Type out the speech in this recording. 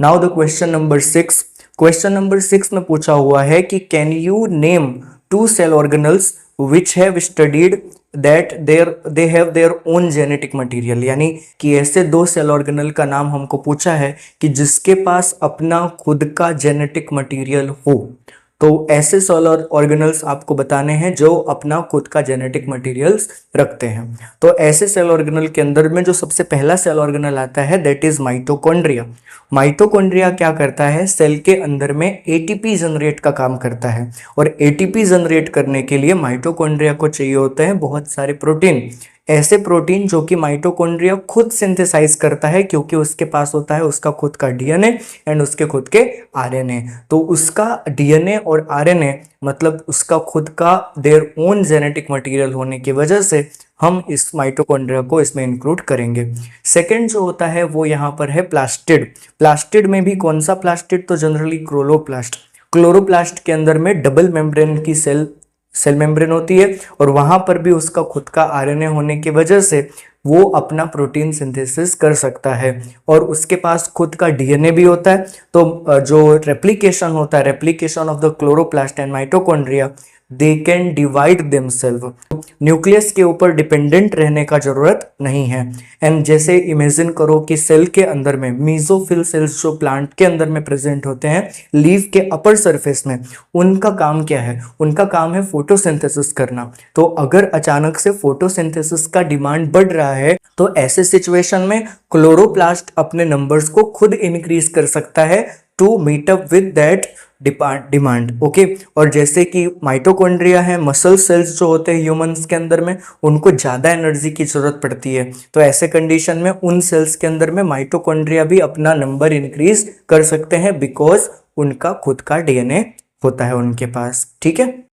Now the question number 6 में पूछा हुआ है कि can you name 2 cell organelles which have studied that they have their own genetic material, यानी कि ऐसे 2 सेल ऑर्गेनल का नाम हमको पूछा है कि जिसके पास अपना खुद का जेनेटिक मटेरियल हो। तो ऐसे सेल ऑर्गेनल्स आपको बताने हैं जो अपना खुद का जेनेटिक मटेरियल्स रखते हैं। तो ऐसे सेल ऑर्गेनल के अंदर में जो सबसे पहला सेल ऑर्गेनल आता है दैट इज माइटोकॉन्ड्रिया। माइटोकॉन्ड्रिया क्या करता है, सेल के अंदर में एटीपी जनरेट का काम करता है, और एटीपी जनरेट करने के लिए माइटोकॉन्ड्रिया को चाहिए होते हैं बहुत सारे प्रोटीन, ऐसे प्रोटीन जो कि माइटोकॉन्ड्रिया खुद सिंथेसाइज करता है क्योंकि उसके पास होता है उसका खुद का डीएनए एंड उसके खुद के आरएनए। तो उसका डीएनए और आरएनए मतलब उसका खुद का देयर ओन जेनेटिक मटेरियल होने की वजह से हम इस माइटोकॉन्ड्रिया को इसमें इंक्लूड करेंगे। सेकंड जो होता है वो यहाँ पर है प्लास्टिड। प्लास्टिड में भी कौन सा प्लास्टिड, तो जनरली क्लोरोप्लास्ट। क्लोरोप्लास्ट के अंदर में डबल मेम्ब्रेन की सेल मेम्ब्रेन होती है, और वहां पर भी उसका खुद का आरएनए होने की वजह से वो अपना प्रोटीन सिंथेसिस कर सकता है, और उसके पास खुद का डीएनए भी होता है। तो जो रेप्लिकेशन होता है, replication of the chloroplast and mitochondria, they can divide themselves. Nucleus के ऊपर डिपेंडेंट रहने का जरूरत नहीं है। एंड जैसे इमेजिन करो कि सेल के अंदर में मीजोफिल सेल्स जो प्लांट के अंदर में प्रेजेंट होते हैं लीफ के अपर सरफेस में, उनका काम क्या है, उनका काम है फोटोसिंथेसिस करना। तो अगर अचानक से फोटोसिंथेसिस का डिमांड बढ़ रहा है तो ऐसे सिचुएशन में क्लोरोप्लास्ट अपने नंबर्स को खुद इंक्रीज कर सकता है to meet up with that demand. Okay, और जैसे कि माइटोकॉन्ड्रिया है, मसल सेल्स जो होते हैं ह्यूमंस के अंदर में, उनको ज़्यादा एनर्जी की जरूरत पड़ती है। तो ऐसे कंडीशन में उन सेल्स के अंदर में माइटोकॉन्ड्रिया भी अपना नंबर इंक्रीज कर सकते हैं बिकॉज उनका खुद का डीएनए होता है उनके पास। ठीक है।